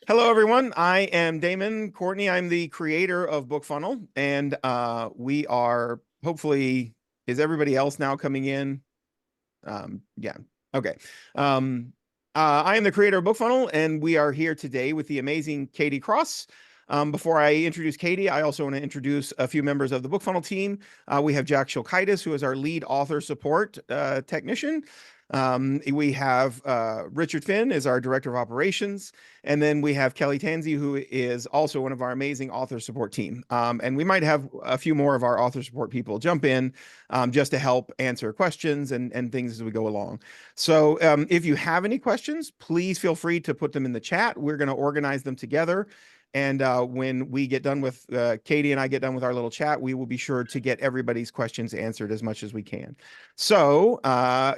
Hello, everyone. I am Damon Courtney. I'm the creator of BookFunnel, and we are hopefully, is everybody else now coming in? Yeah. Okay. Um, I am the creator of BookFunnel, and we are here today with the amazing Katie Cross. Before I introduce Katie, I also want to introduce a few members of the BookFunnel team. We have Jack Shulkaitis, who is our lead author support technician. We have Richard Finn is our director of operations, and then we have Kelly Tansey, who is also one of our amazing author support team. And we might have a few more of our author support people jump in just to help answer questions and things as we go along. So if you have any questions, please feel free to put them in the chat. We're going to organize them together. And when we get done with Katie and I get done with our little chat, we will be sure to get everybody's questions answered as much as we can. So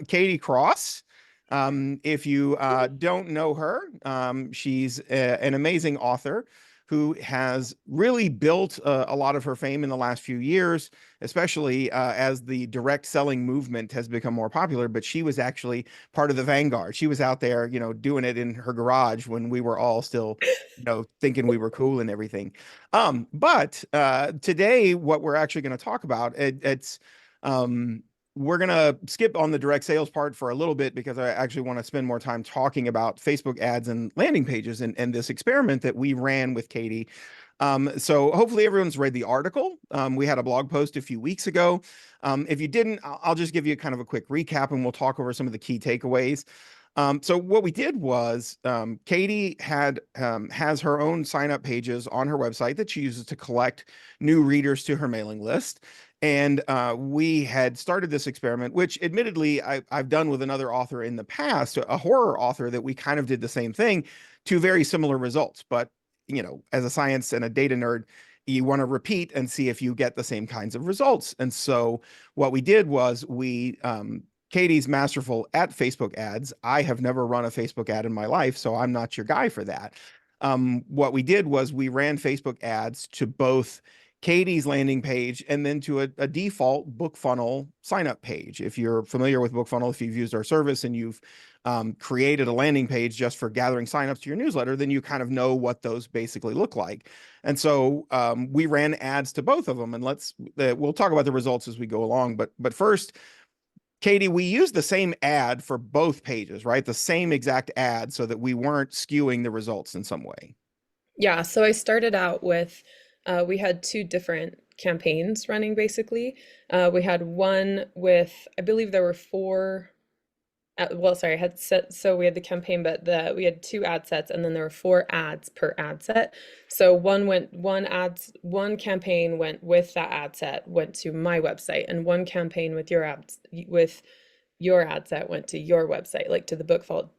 Katie Cross, if you don't know her, she's an amazing author who has really built a lot of her fame in the last few years, especially as the direct selling movement has become more popular. But she was actually part of the vanguard. She was out there, doing it in her garage when we were all still, thinking we were cool and everything. But today, what we're actually going to talk about, it's we're going to skip on the direct sales part for a little bit because I actually want to spend more time talking about Facebook ads and landing pages and this experiment that we ran with Katie. So hopefully everyone's read the article. We had a blog post a few weeks ago. If you didn't, I'll just give you kind of a quick recap and we'll talk over some of the key takeaways. So what we did was Katie has her own sign up pages on her website that she uses to collect new readers to her mailing list. And we had started this experiment, which admittedly I've done with another author in the past, a horror author that we kind of did the same thing to very similar results. But, as a science and a data nerd, you want to repeat and see if you get the same kinds of results. And so what we did was Katie's masterful at Facebook ads. I have never run a Facebook ad in my life, so I'm not your guy for that. What we did was we ran Facebook ads to both Katie's landing page and then to a default BookFunnel sign-up page. If you're familiar with BookFunnel, if you've used our service and you've created a landing page just for gathering signups to your newsletter, then you kind of know what those basically look like. And so we ran ads to both of them, and we'll talk about the results as we go along. But first, Katie, we used the same ad for both pages, right? The same exact ad so that we weren't skewing the results in some way. Yeah, so I started out with we had two different campaigns running basically. We had one with, I believe there were four, well, sorry, I had set, so we had the campaign, but we had two ad sets and then there were four ads per ad set. So one campaign went with that ad set, went to my website, and one campaign with your ad set went to your website, like to the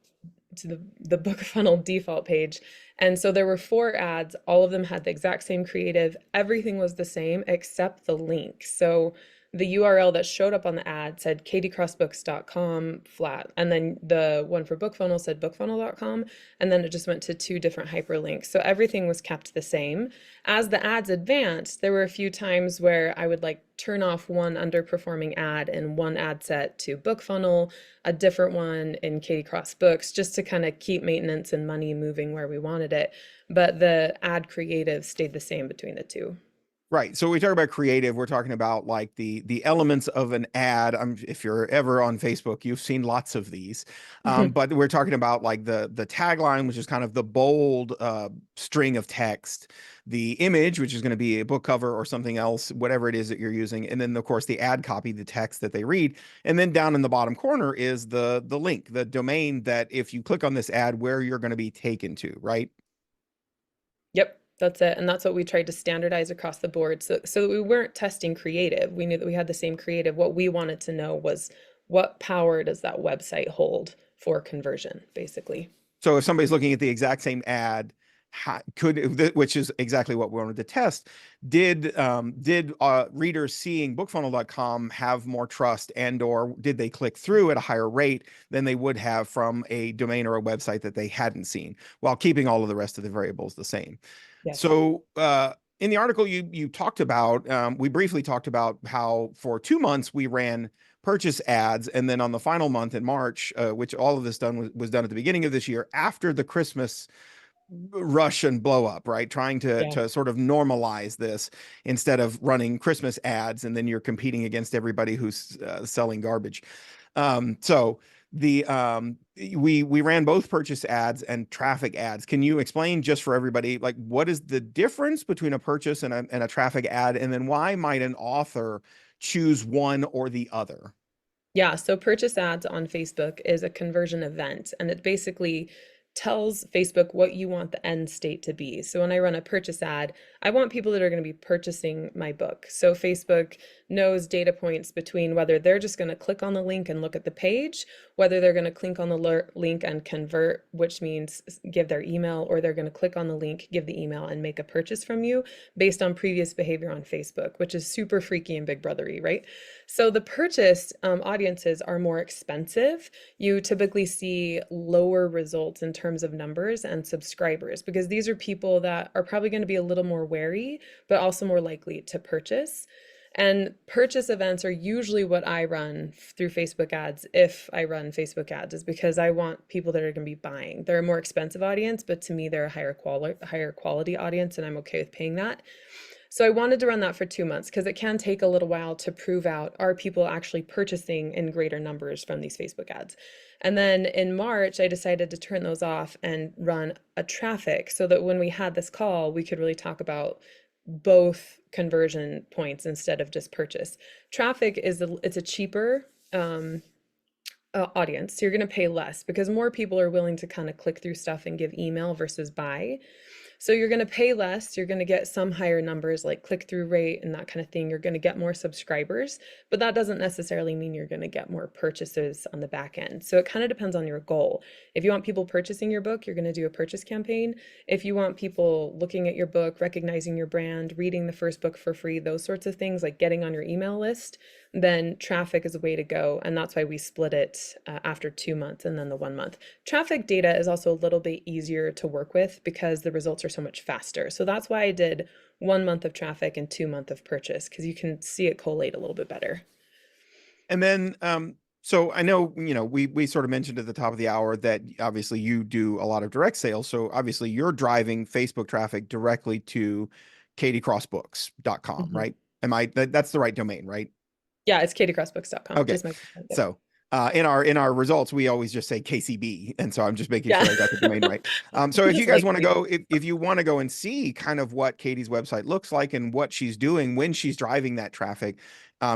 the BookFunnel default page. And so there were four ads. All of them had the exact same creative. Everything was the same except the link. So the URL that showed up on the ad said katiecrossbooks.com flat. And then the one for BookFunnel said bookfunnel.com. And then it just went to two different hyperlinks. So everything was kept the same. As the ads advanced, there were a few times where I would like turn off one underperforming ad in one ad set to BookFunnel, a different one in Katie Cross Books, just to kind of keep maintenance and money moving where we wanted it. But the ad creative stayed the same between the two. Right. So we talk about creative, we're talking about like the elements of an ad. If you're ever on Facebook, you've seen lots of these. But we're talking about like the tagline, which is kind of the bold string of text, the image, which is going to be a book cover or something else, whatever it is that you're using, and then of course the ad copy, the text that they read, and then down in the bottom corner is the link, the domain that if you click on this ad, where you're going to be taken to, right? Yep, that's it. And that's what we tried to standardize across the board. So that we weren't testing creative. We knew that we had the same creative. What we wanted to know was what power does that website hold for conversion, basically. So if somebody's looking at the exact same ad, which is exactly what we wanted to test, did readers seeing bookfunnel.com have more trust, and or did they click through at a higher rate than they would have from a domain or a website that they hadn't seen, while keeping all of the rest of the variables the same? Yes. So in the article you talked about, we briefly talked about how for 2 months we ran purchase ads, and then on the final month in March, which all of this was done at the beginning of this year after the Christmas rush and blow up, right? Trying to Yeah. sort of normalize this instead of running Christmas ads and then you're competing against everybody who's selling garbage. So the we ran both purchase ads and traffic ads. Can you explain just for everybody, like, what is the difference between a purchase and a traffic ad, and then why might an author choose one or the other? Yeah, so purchase ads on Facebook is a conversion event, and it basically tells Facebook what you want the end state to be. So when I run a purchase ad, I want people that are going to be purchasing my book. So Facebook knows data points between whether they're just going to click on the link and look at the page, whether they're going to click on the link and convert, which means give their email, or they're going to click on the link, give the email, and make a purchase from you based on previous behavior on Facebook, which is super freaky and big brothery, right? So the purchase audiences are more expensive. You typically see lower results in terms of numbers and subscribers because these are people that are probably going to be a little more wary, but also more likely to purchase. And purchase events are usually what I run through Facebook ads if I run Facebook ads, is because I want people that are going to be buying. They're a more expensive audience, but to me, they're a higher quality audience, and I'm okay with paying that. So I wanted to run that for 2 months because it can take a little while to prove out, are people actually purchasing in greater numbers from these Facebook ads? And then in March, I decided to turn those off and run a traffic so that when we had this call, we could really talk about both conversion points instead of just purchase. Traffic it's a cheaper audience. So you're going to pay less because more people are willing to kind of click through stuff and give email versus buy. So you're going to pay less, you're going to get some higher numbers like click-through rate and that kind of thing. You're going to get more subscribers, but that doesn't necessarily mean you're going to get more purchases on the back end. So it kind of depends on your goal. If you want people purchasing your book, you're going to do a purchase campaign. If you want people looking at your book, recognizing your brand, reading the first book for free, those sorts of things, like getting on your email list, then traffic is a way to go. And that's why we split it after 2 months and then the 1 month. Traffic data is also a little bit easier to work with because the results are so much faster. So that's why I did 1 month of traffic and 2 month of purchase, because you can see it collate a little bit better. And then, so I know, we sort of mentioned at the top of the hour that obviously you do a lot of direct sales. So obviously you're driving Facebook traffic directly to katiecrossbooks.com, Mhm. right? That's the right domain, right? Yeah, it's katiecrossbooks.com. Okay. Just my. Yep. So in our results, we always just say KCB. And so I'm just making Yeah. sure I got the domain right. So We if you just guys like want to Katie. go, if you want to go and see kind of what Katie's website looks like and what she's doing when she's driving that traffic,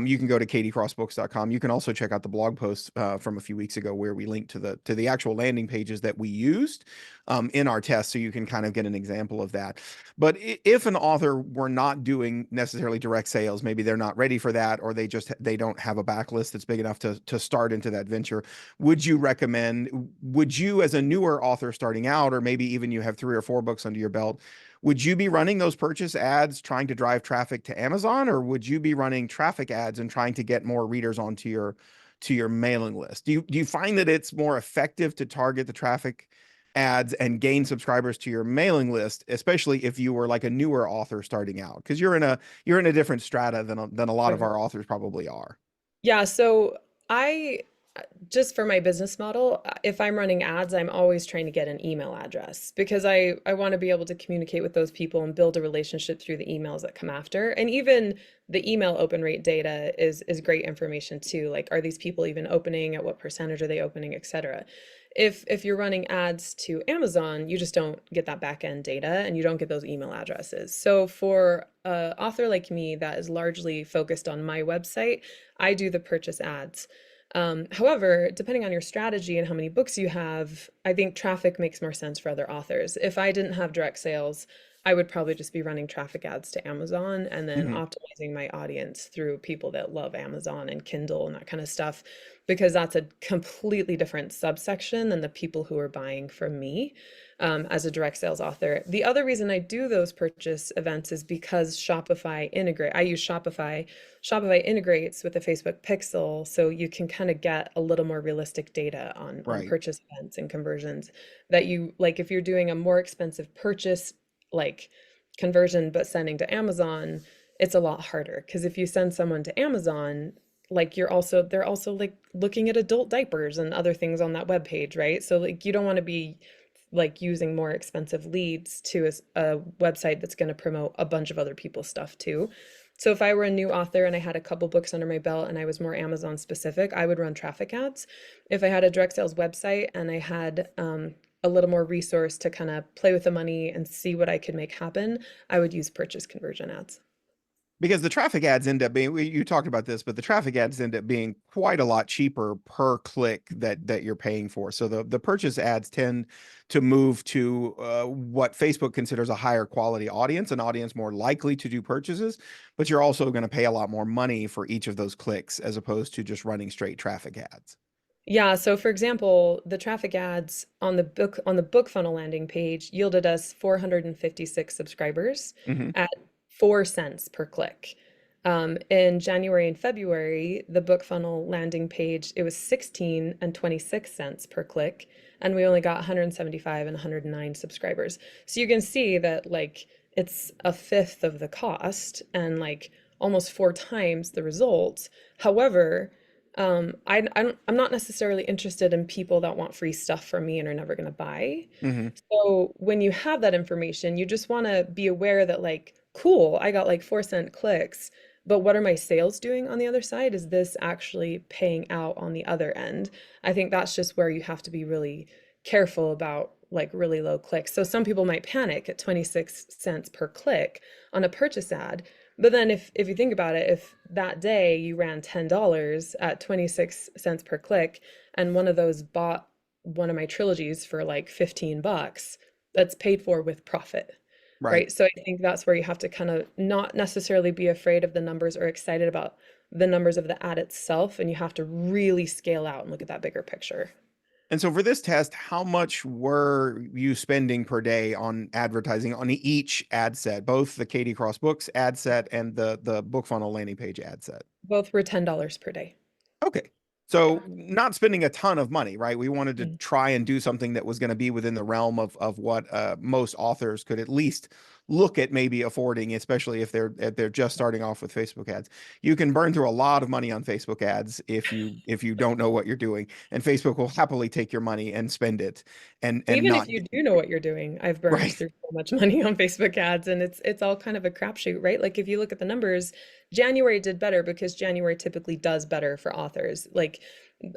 you can go to katiecrossbooks.com. You can also check out the blog post from a few weeks ago where we linked to the actual landing pages that we used in our test, so you can kind of get an example of that. But if an author were not doing necessarily direct sales, maybe they're not ready for that, or they don't have a backlist that's big enough to start into that venture, would you, as a newer author starting out, or maybe even you have 3 or 4 books under your belt, would you be running those purchase ads trying to drive traffic to Amazon, or would you be running traffic ads and trying to get more readers onto your mailing list? Do you find that it's more effective to target the traffic ads and gain subscribers to your mailing list, especially if you were like a newer author starting out? Because you're in a different strata than a lot of Right. our authors probably are. Yeah, so I just for my business model, if I'm running ads, I'm always trying to get an email address because I want to be able to communicate with those people and build a relationship through the emails that come after. And even the email open rate data is great information too. Like, are these people even opening? At what percentage are they opening, etc. If you're running ads to Amazon, you just don't get that back end data and you don't get those email addresses. So for an author like me that is largely focused on my website, I do the purchase ads. However, depending on your strategy and how many books you have, I think traffic makes more sense for other authors. If I didn't have direct sales, I would probably just be running traffic ads to Amazon and then Mhm. optimizing my audience through people that love Amazon and Kindle and that kind of stuff, because that's a completely different subsection than the people who are buying from me as a direct sales author. The other reason I do those purchase events is because I use Shopify. Shopify integrates with the Facebook Pixel, so you can kind of get a little more realistic data on Right. purchase events and conversions that you like if you're doing a more expensive purchase like conversion but sending to Amazon, it's a lot harder because if you send someone to Amazon, like they're also like looking at adult diapers and other things on that web page, right? So like you don't want to be like using more expensive leads to a website that's going to promote a bunch of other people's stuff too. So if I were a new author and I had a couple books under my belt and I was more Amazon specific, I would run traffic ads. If I had a direct sales website and I had a little more resource to kind of play with the money and see what I could make happen, I would use purchase conversion ads. Because the traffic ads end up being, you talked about this, but the traffic ads end up being quite a lot cheaper per click that you're paying for. So the purchase ads tend to move to what Facebook considers a higher quality audience, an audience more likely to do purchases, but you're also going to pay a lot more money for each of those clicks as opposed to just running straight traffic ads. Yeah, so for example, the traffic ads on the BookFunnel landing page yielded us 456 subscribers Hmm. at 4 cents per click. In January and February, the BookFunnel landing page, it was 16 and 26 cents per click, and we only got 175 and 109 subscribers. So you can see that like it's a fifth of the cost and like almost 4 times the results. However, I'm not necessarily interested in people that want free stuff from me and are never going to buy. Hmm. So when you have that information, you just want to be aware that like, cool, I got like 4 cent clicks, but what are my sales doing on the other side? Is this actually paying out on the other end? I think that's just where you have to be really careful about like really low clicks. So some people might panic at 26 cents per click on a purchase ad, but then if you think about it, if that day you ran $10 at 26 cents per click and one of those bought one of my trilogies for like 15 bucks, that's paid for with profit, Right. right? So I think that's where you have to kind of not necessarily be afraid of the numbers or excited about the numbers of the ad itself, and you have to really scale out and look at that bigger picture. And so for this test, how much were you spending per day on advertising on each ad set, both the Katie Cross Books ad set and the BookFunnel landing page ad set? Both were $10 per day. Okay. Yeah. So not spending a ton of money, right? We wanted to Mm. try and do something that was going to be within the realm of what most authors could at least look at maybe affording, especially if they're just starting off with Facebook ads. You can burn through a lot of money on Facebook ads if you don't know what you're doing, and Facebook will happily take your money and spend it and Even if not you do know what you're doing, I've burned right. through so much money on Facebook ads, and it's all kind of a crapshoot, right? Like if you look at the numbers, January did better because January typically does better for authors. Like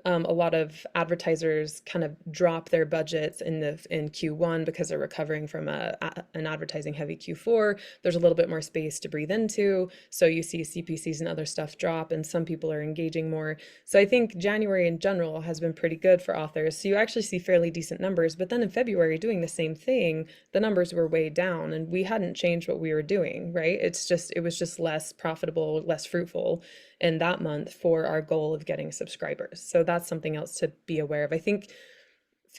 a lot of advertisers kind of drop their budgets in Q1 because they're recovering from an advertising heavy Q4. There's a little bit more space to breathe into, so you see CPCs and other stuff drop, and some people are engaging more. So I think January in general has been pretty good for authors. So you actually see fairly decent numbers, but then in February doing the same thing, the numbers were way down and we hadn't changed what we were doing, right? It was just less profitable, less fruitful in that month for our goal of getting subscribers. So that's something else to be aware of. I think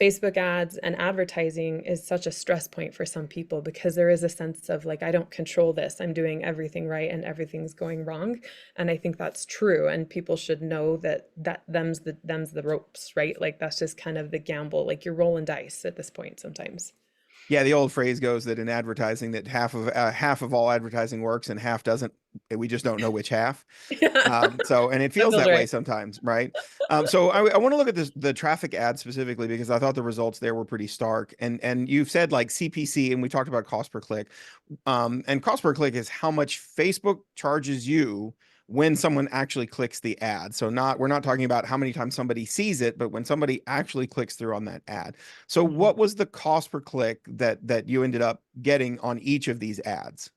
Facebook ads and advertising is such a stress point for some people because there is a sense of like, I don't control this. I'm doing everything right and everything's going wrong. And I think that's true. And people should know that them's the ropes, right? Like that's just kind of the gamble. Like you're rolling dice at this point sometimes. Yeah, the old phrase goes that in advertising that half of all advertising works and half doesn't. We just don't know which half. Yeah. So, and it That feels feels that way right. sometimes, right? So I want to look at the traffic ad specifically because I thought the results there were pretty stark. And you've said like CPC, and we talked about cost per click. And cost per click is how much Facebook charges you when someone actually clicks the ad. So we're not talking about how many times somebody sees it, but when somebody actually clicks through on that ad. So Mhm. what was the cost per click that you ended up getting on each of these ads?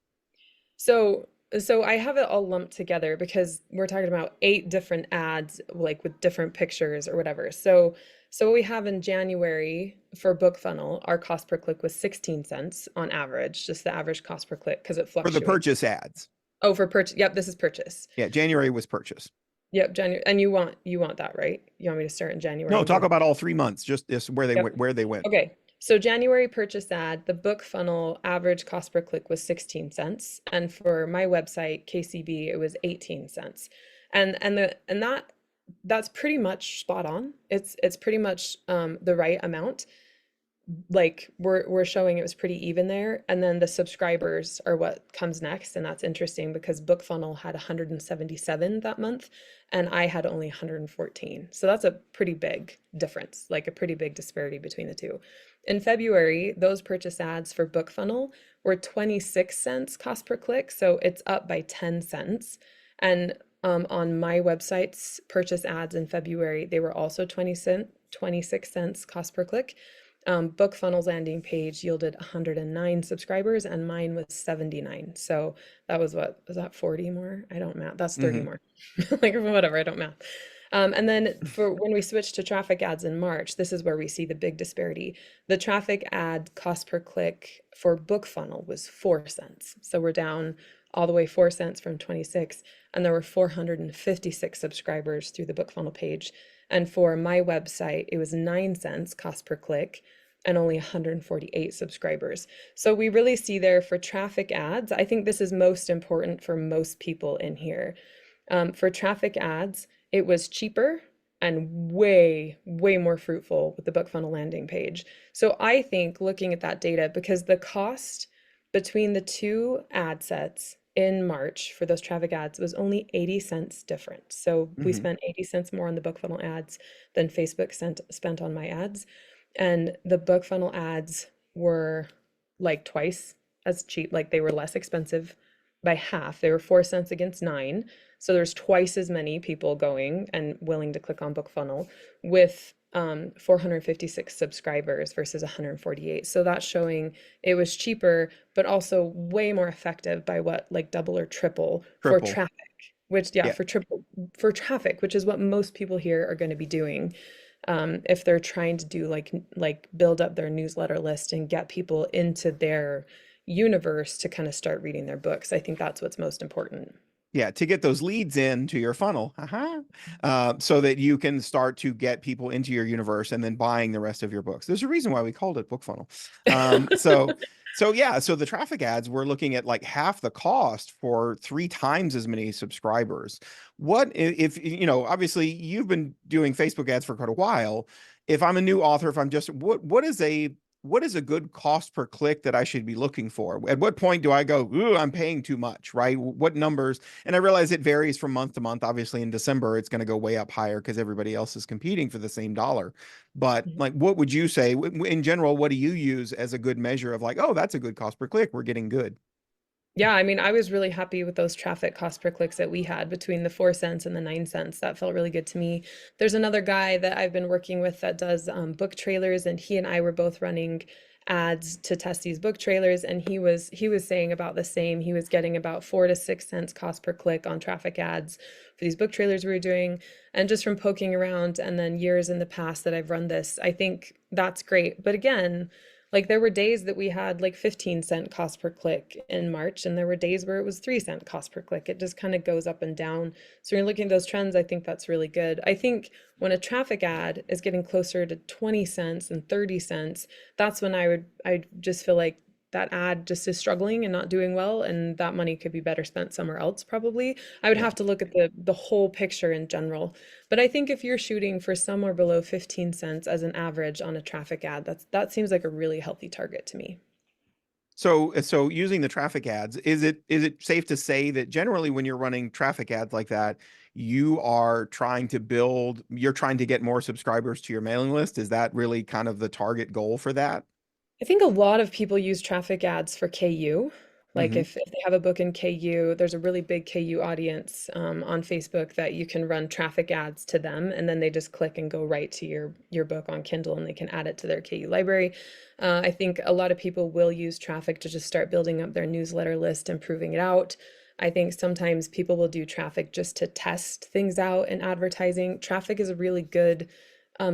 So, so I have it all lumped together because we're talking about 8 different ads, like with different pictures or whatever. So what we have in January for BookFunnel, our cost per click was 16 cents on average, just the average cost per click because it For the fluctuates. purchase ads? Oh, for purchase. Yep, this is purchase. Yeah, January was purchase. Yep, January. And you want that, right? You want me to start in January No, and go talk down? about all 3 months, just this where they Yep. went, where they went. Okay. So January purchase ad, the book funnel average cost per click was 16 cents. And for my website, KCB, it was 18 cents. And that's pretty much spot on. It's pretty much the right amount. Like we're showing it was pretty even there. And then the subscribers are what comes next. And that's interesting because BookFunnel had 177 that month and I had only 114. So that's a pretty big difference, like a pretty big disparity between the two. In February, those purchase ads for BookFunnel were 26 cents cost per click, so it's up by 10 cents. And on my website's purchase ads in February, they were also 26 cents cost per click. BookFunnel's landing page yielded 109 subscribers and mine was 79. So that was what, was that 40 more? I don't math. That's 30 Hmm. more. Like whatever, I don't math. And then for when we switched to traffic ads in March, this is where we see the big disparity. The traffic ad cost per click for BookFunnel was 4 cents. So we're down all the way 4 cents from 26, and there were 456 subscribers through the BookFunnel page. And for my website, it was 9 cents cost per click and only 148 subscribers. So we really see there for traffic ads. I think this is most important for most people in here. For traffic ads, it was cheaper and way, way more fruitful with the BookFunnel landing page. So I think looking at that data, because the cost between the two ad sets in March for those traffic ads was only 80 cents different. So we Hmm. spent 80 cents more on the BookFunnel ads than Facebook spent on my ads. And the BookFunnel ads were like twice as cheap, like they were less expensive by half. They were 4 cents against 9. So there's twice as many people going and willing to click on BookFunnel with 456 subscribers versus 148. So that's showing it was cheaper, but also way more effective by what, like double or triple for Triple. traffic, which, yeah, Yeah. for triple for traffic, which is what most people here are going to be doing. If they're trying to do like build up their newsletter list and get people into their universe to kind of start reading their books. I think that's what's most important. Yeah, to get those leads into your funnel, so that you can start to get people into your universe and then buying the rest of your books. There's a reason why we called it BookFunnel. So yeah, so the traffic ads, we're looking at like half the cost for 3 times as many subscribers. If you know, obviously you've been doing Facebook ads for quite a while. If I'm a new author, if I'm just what is a good cost per click that I should be looking for? At what point do I go, ooh, I'm paying too much, right? What numbers? And I realize it varies from month to month. Obviously, in December, it's going to go way up higher because everybody else is competing for the same dollar. But like, what would you say in general? What do you use as a good measure of like, oh, that's a good cost per click? We're getting good. Yeah, I mean, I was really happy with those traffic cost per clicks that we had between the 4 cents and the 9 cents. That felt really good to me. There's another guy that I've been working with that does book trailers, and he and I were both running ads to test these book trailers, and he was saying about the same. He was getting about 4 to 6 cents cost per click on traffic ads for these book trailers we were doing. And just from poking around and then years in the past that I've run this, I think that's great. But again, like there were days that we had like 15-cent cost per click in March, and there were days where it was 3-cent cost per click. It just kind of goes up and down. So when you're looking at those trends, I think that's really good. I think when a traffic ad is getting closer to 20 cents and 30 cents, that's when I just feel like that ad just is struggling and not doing well, and that money could be better spent somewhere else probably. I would Yeah. have to look at the whole picture in general. But I think if you're shooting for somewhere below 15 cents as an average on a traffic ad, that seems like a really healthy target to me. So using the traffic ads, is it safe to say that generally when you're running traffic ads like that, you're trying to get more subscribers to your mailing list? Is that really kind of the target goal for that? I think a lot of people use traffic ads for KU. Like Hmm. if they have a book in KU, there's a really big KU audience on Facebook that you can run traffic ads to them, and then they just click and go right to your book on Kindle, and they can add it to their KU library. I think a lot of people will use traffic to just start building up their newsletter list and proving it out. I think sometimes people will do traffic just to test things out in advertising. Traffic is a really good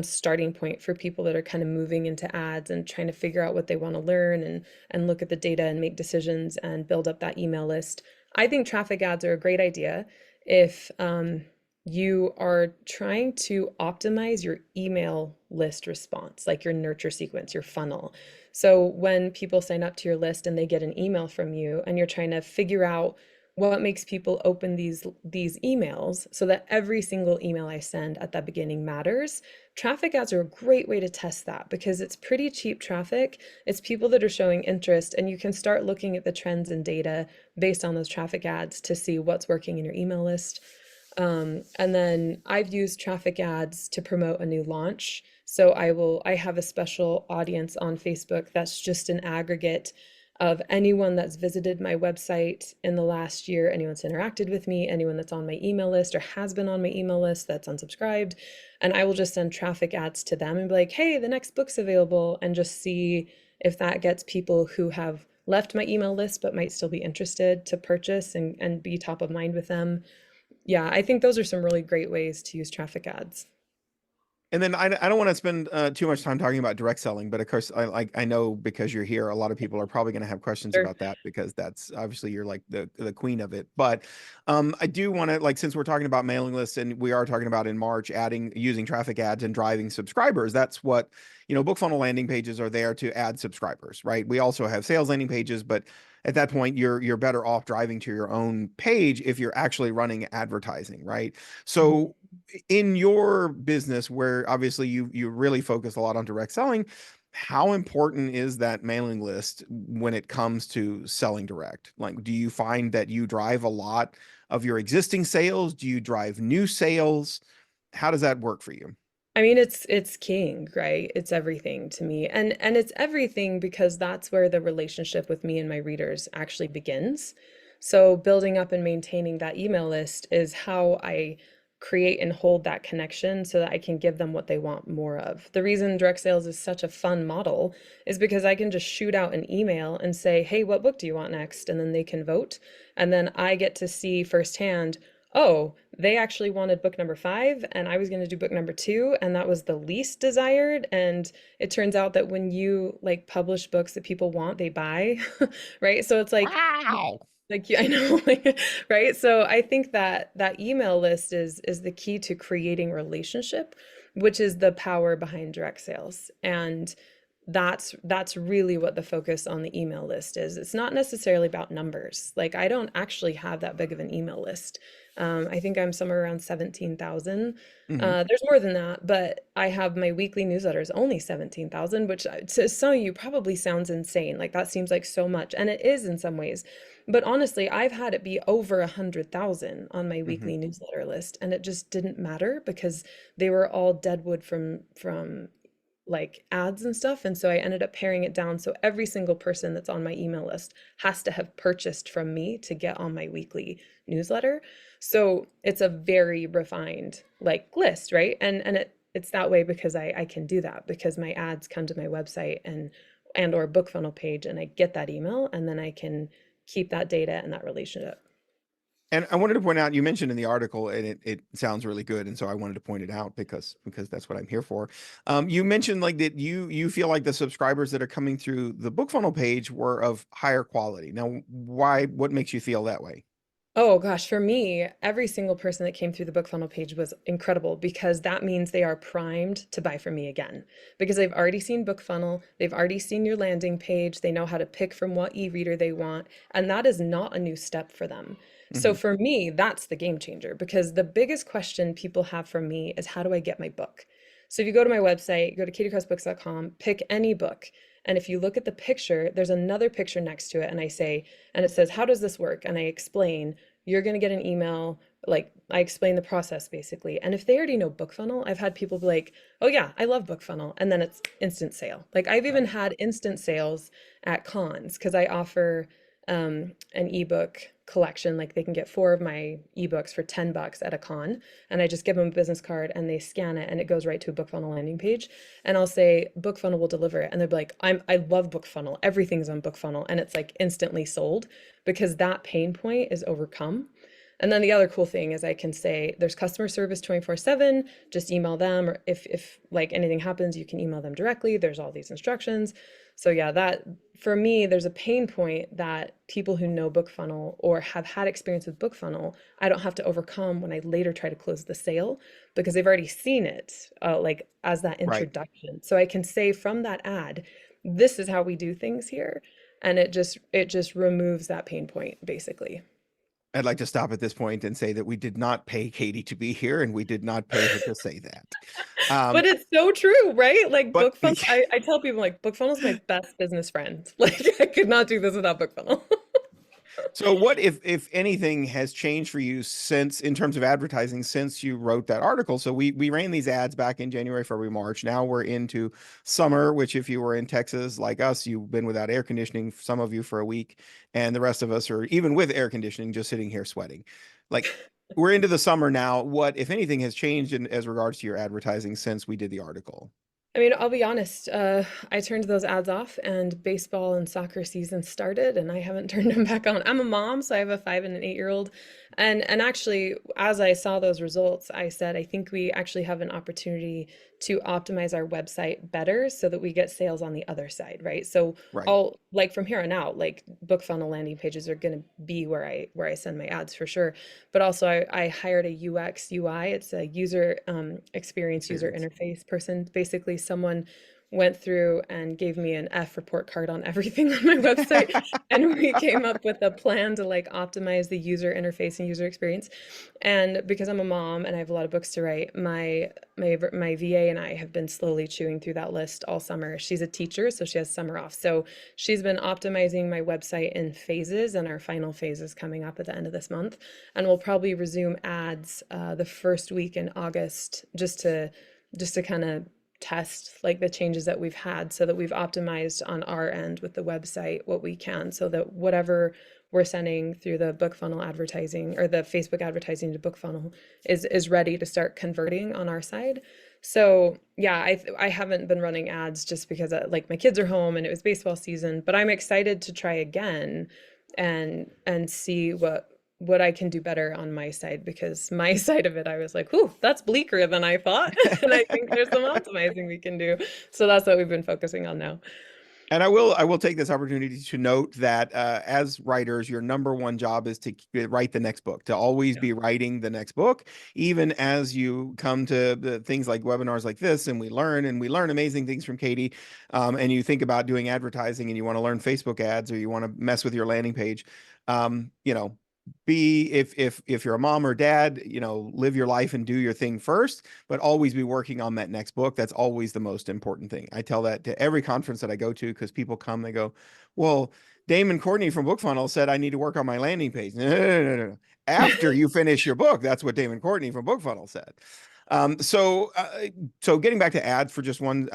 starting point for people that are kind of moving into ads and trying to figure out what they want to learn and look at the data and make decisions and build up that email list. I think traffic ads are a great idea if you are trying to optimize your email list response, like your nurture sequence, your funnel. So when people sign up to your list and they get an email from you and you're trying to figure out what makes people open these emails so that every single email I send at the beginning matters. Traffic ads are a great way to test that because it's pretty cheap traffic. It's people that are showing interest, and you can start looking at the trends and data based on those traffic ads to see what's working in your email list. And then I've used traffic ads to promote a new launch. So I have a special audience on Facebook that's just an aggregate of anyone that's visited my website in the last year, anyone that's interacted with me, anyone that's on my email list or has been on my email list that's unsubscribed. And I will just send traffic ads to them and be like, hey, the next book's available, and just see if that gets people who have left my email list but might still be interested to purchase and be top of mind with them. Yeah, I think those are some really great ways to use traffic ads. And then I don't want to spend too much time talking about direct selling, but of course I know because you're here, a lot of people are probably going to have questions Sure. about that because that's obviously you're like the queen of it. But I do want to, like, since we're talking about mailing lists and we are talking about in March adding using traffic ads and driving subscribers, that's what, BookFunnel landing pages are there to add subscribers, right? We also have sales landing pages, but at that point you're better off driving to your own page if you're actually running advertising, right? Mhm. So in your business where obviously you really focus a lot on direct selling, how important is that mailing list when it comes to selling direct? Like, do you find that you drive a lot of your existing sales? Do you drive new sales? How does that work for you? I mean, it's king, right? It's everything to me. And it's everything because that's where the relationship with me and my readers actually begins. So building up and maintaining that email list is how I create and hold that connection so that I can give them what they want more of. The reason direct sales is such a fun model is because I can just shoot out an email and say, "Hey, what book do you want next?" And then they can vote. And then I get to see firsthand, oh, they actually wanted book number 5, and I was going to do book number 2, and that was the least desired. And it turns out that when you like publish books that people want, they buy, right? So it's Wow. like yeah, I know, like, right? So I think that that email list is the key to creating relationship, which is the power behind direct sales. And that's really what the focus on the email list is. It's not necessarily about numbers. Like I don't actually have that big of an email list. I think I'm somewhere around 17,000. Hmm. There's more than that, but I have my weekly newsletters only 17,000, which to some of you probably sounds insane. Like that seems like so much, and it is in some ways. But honestly, I've had it be over 100,000 on my Hmm. weekly newsletter list, and it just didn't matter because they were all deadwood from like ads and stuff. And so I ended up paring it down. So every single person that's on my email list has to have purchased from me to get on my weekly newsletter. So it's a very refined like list, right? And it's that way because I can do that because my ads come to my website and or BookFunnel page and I get that email and then I can keep that data and that relationship. And I wanted to point out, you mentioned in the article, and it sounds really good, and so I wanted to point it out because that's what I'm here for. You mentioned like that you feel like the subscribers that are coming through the BookFunnel page were of higher quality. Now, why? What makes you feel that way? Oh gosh, for me, every single person that came through the BookFunnel page was incredible because that means they are primed to buy from me again. Because they've already seen BookFunnel, they've already seen your landing page, they know how to pick from what e-reader they want, and that is not a new step for them. So Hmm. for me, that's the game changer because the biggest question people have for me is how do I get my book? So if you go to my website, go to katiecrossbooks.com, pick any book, and if you look at the picture, there's another picture next to it, and I say, and it says, how does this work? And I explain you're going to get an email. Like I explain the process basically. And if they already know BookFunnel, I've had people be like, oh yeah, I love BookFunnel. And then it's instant sale. Like I've even Right. had instant sales at cons because I offer an ebook collection. Like they can get 4 of my ebooks for $10 at a con. And I just give them a business card and they scan it and it goes right to a BookFunnel landing page. And I'll say BookFunnel will deliver it. And they'll be like, I love BookFunnel. Everything's on BookFunnel. And it's like instantly sold because that pain point is overcome. And then the other cool thing is I can say there's customer service 24/7, just email them, or if like anything happens, you can email them directly. There's all these instructions. So yeah, that for me, there's a pain point that people who know BookFunnel or have had experience with BookFunnel, I don't have to overcome when I later try to close the sale because they've already seen it like as that Right. introduction. So I can say from that ad, this is how we do things here, and it just removes that pain point basically. I'd like to stop at this point and say that we did not pay Katie to be here, and we did not pay her to say that. But Um, it's so true, right? Like but BookFunnel, I tell people like BookFunnel is my best business friend. Like I could not do this without BookFunnel. So what if anything has changed for you since in terms of advertising since you wrote that article? So we ran these ads back in January, February, March. Now we're into summer, which if you were in Texas like us, you've been without air conditioning, some of you for a week, and the rest of us are even with air conditioning just sitting here sweating. Like we're into the summer now. What if anything has changed in as regards to your advertising since we did the article? I mean, I'll be honest, I turned those ads off and baseball and soccer season started and I haven't turned them back on. I'm a mom, so I have a 5 and an 8-year-old. And actually, as I saw those results, I said, I think we actually have an opportunity to optimize our website better so that we get sales on the other side, right? So Right. I'll like from here on out, like BookFunnel landing pages are going to be where I send my ads for sure. But also I hired a UX UI. It's a user experience, user Experience. interface person. Basically, someone went through and gave me an F report card on everything on my website, and we came up with a plan to like optimize the user interface and user experience. And because I'm a mom and I have a lot of books to write, my VA and I have been slowly chewing through that list all summer. She's a teacher, so she has summer off. So she's been optimizing my website in phases, and our final phase is coming up at the end of this month. And we'll probably resume ads the first week in August, just to kind of test like the changes that we've had so that we've optimized on our end with the website what we can so that whatever we're sending through the BookFunnel advertising or the Facebook advertising to BookFunnel is ready to start converting on our side. So yeah, I haven't been running ads just because like my kids are home and it was baseball season, but I'm excited to try again and see what I can do better on my side because my side of it I was like, "Whew, that's bleaker than I thought." And I think there's some optimizing we can do. So that's what we've been focusing on now. And I will take this opportunity to note that as writers, your number one job is to write the next book, to always Yeah. be writing the next book, even as you come to the things like webinars like this, and we learn amazing things from Katie. And you think about doing advertising, and you want to learn Facebook ads, or you want to mess with your landing page. You know, be if you're a mom or dad, live your life and do your thing first, but always be working on that next book. That's always the most important thing. I tell that to every conference that I go to because people come, they go, well, Damon Courtney from BookFunnel said I need to work on my landing page. No, no, no, no, no. After you finish your book, that's what Damon Courtney from BookFunnel said. So getting back to ads for just one,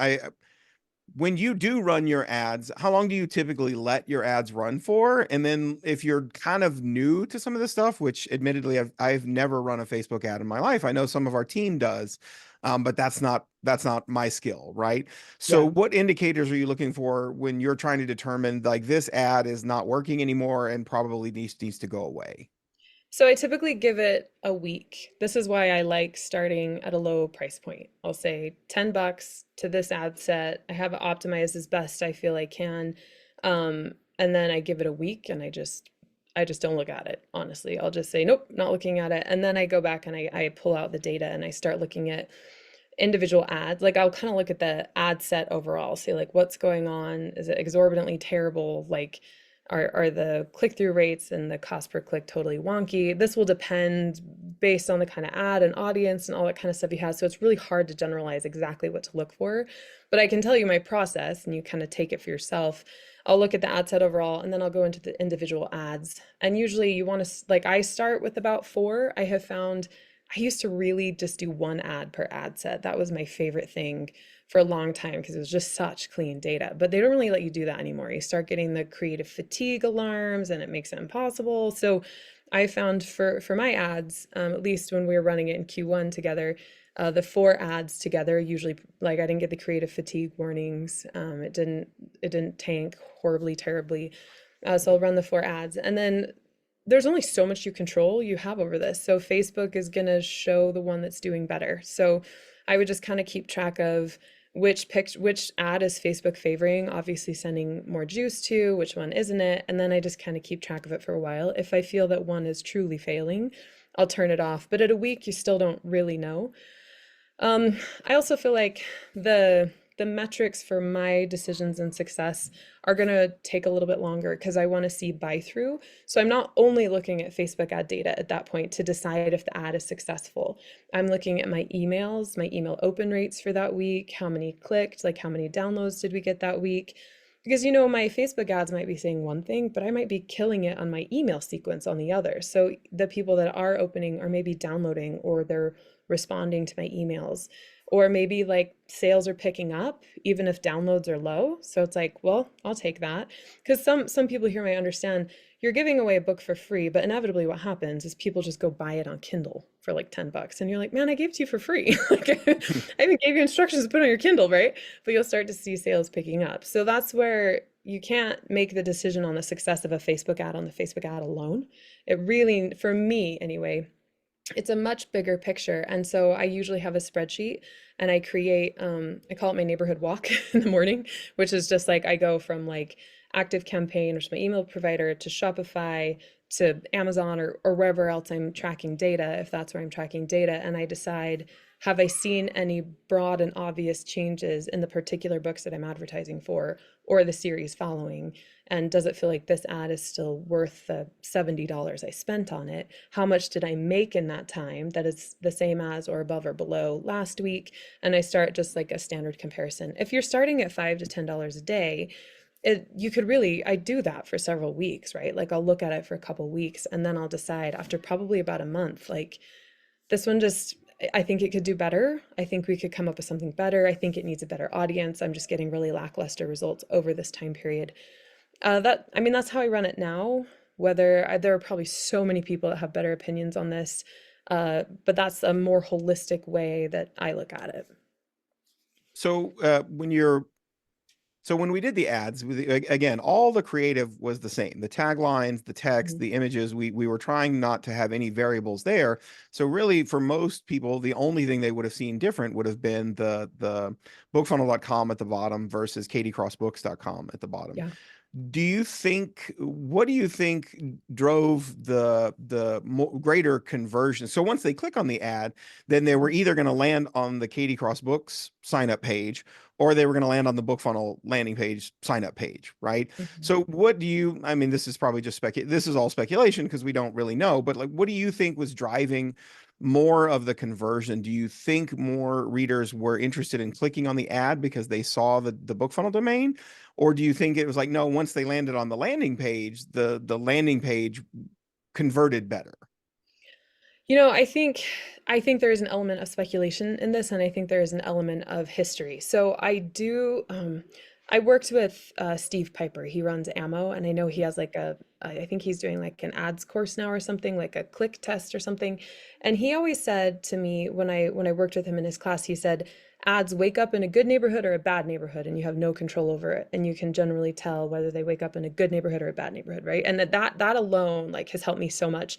when you do run your ads, how long do you typically let your ads run for? And then if you're kind of new to some of this stuff, which admittedly I've never run a Facebook ad in my life. I know some of our team does, but that's not my skill, right? So Yeah. what indicators are you looking for when you're trying to determine like this ad is not working anymore and probably needs to go away? So I typically give it a week. This is why I like starting at a low price point. I'll say $10 to this ad set. I have it optimized as best I feel I can. And then I give it a week and I just don't look at it, honestly. I'll just say, nope, not looking at it. And then I go back and I pull out the data and I start looking at individual ads. Like I'll kind of look at the ad set overall, say like what's going on? Is it exorbitantly terrible? Like are the click-through rates and the cost per click totally wonky? This will depend based on the kind of ad and audience and all that kind of stuff you have. So it's really hard to generalize exactly what to look for. But I can tell you my process and you kind of take it for yourself. I'll look at the ad set overall and then I'll go into the individual ads. And usually you want to, like, I start with about four. I have found I used to really just do one ad per ad set. That was my favorite thing for a long time because it was just such clean data. But they don't really let you do that anymore. You start getting the creative fatigue alarms and it makes it impossible. So I found for my ads, at least when we were running it in Q1 together, the four ads together usually like I didn't get the creative fatigue warnings. It didn't tank horribly terribly. So I'll run the four ads and then there's only so much you control you have over this. So Facebook is going to show the one that's doing better. So I would just kind of keep track of which ad is Facebook favoring, obviously sending more juice to, which one isn't it? And then I just kind of keep track of it for a while. If I feel that one is truly failing, I'll turn it off. But at a week, you still don't really know. I also feel like the metrics for my decisions and success are going to take a little bit longer because I want to see buy through. So I'm not only looking at Facebook ad data at that point to decide if the ad is successful. I'm looking at my emails, my email open rates for that week, how many clicked, like how many downloads did we get that week. Because, my Facebook ads might be saying one thing, but I might be killing it on my email sequence on the other. So the people that are opening are maybe downloading or they're responding to my emails, or maybe like sales are picking up even if downloads are low. So it's like, well, I'll take that. Because some people here might understand you're giving away a book for free, but inevitably what happens is people just go buy it on Kindle for like $10. And you're like, man, I gave it to you for free. Like I even gave you instructions to put on your Kindle, right? But you'll start to see sales picking up. So that's where you can't make the decision on the success of a Facebook ad on the Facebook ad alone. It really, for me anyway, it's a much bigger picture. And so I usually have a spreadsheet and I create, I call it my neighborhood walk in the morning, which is just like I go from like Active Campaign, which is my email provider, to Shopify, to Amazon, or wherever else I'm tracking data, if that's where I'm tracking data. And I decide, have I seen any broad and obvious changes in the particular books that I'm advertising for or the series following? And does it feel like this ad is still worth the $70 I spent on it? How much did I make in that time that is the same as or above or below last week? And I start just like a standard comparison. If you're starting at $5 to $10 a day, you could really, I do that for several weeks, right? Like I'll look at it for a couple weeks and then I'll decide after probably about a month, like this one just, I think it could do better. I think we could come up with something better. I think it needs a better audience. I'm just getting really lackluster results over this time period. I mean, that's how I run it now. There are probably so many people that have better opinions on this, but that's a more holistic way that I look at it. So when we did the ads, again, all the creative was the same. The taglines, the text, Mhm. the images, we were trying not to have any variables there. So really, for most people, the only thing they would have seen different would have been the bookfunnel.com at the bottom versus katiecrossbooks.com at the bottom. Yeah. What do you think drove the greater conversion? So once they click on the ad, then they were either going to land on the Katie Cross Books sign up page, or they were going to land on the BookFunnel landing page sign up page, right? Mhm. So I mean, this is probably just this is all speculation because we don't really know, but like, what do you think was driving more of the conversion? Do you think more readers were interested in clicking on the ad because they saw the BookFunnel domain? Or do you think it was like, no, once they landed on the landing page, the landing page converted better? I think there is an element of speculation in this, and I think there is an element of history. So I worked with Steve Piper. He runs Ammo, and I know he has like I think he's doing like an ads course now or something, like a click test or something. And he always said to me when I worked with him in his class, he said, ads wake up in a good neighborhood or a bad neighborhood, and you have no control over it, and you can generally tell whether they wake up in a good neighborhood or a bad neighborhood, right? And that alone like has helped me so much.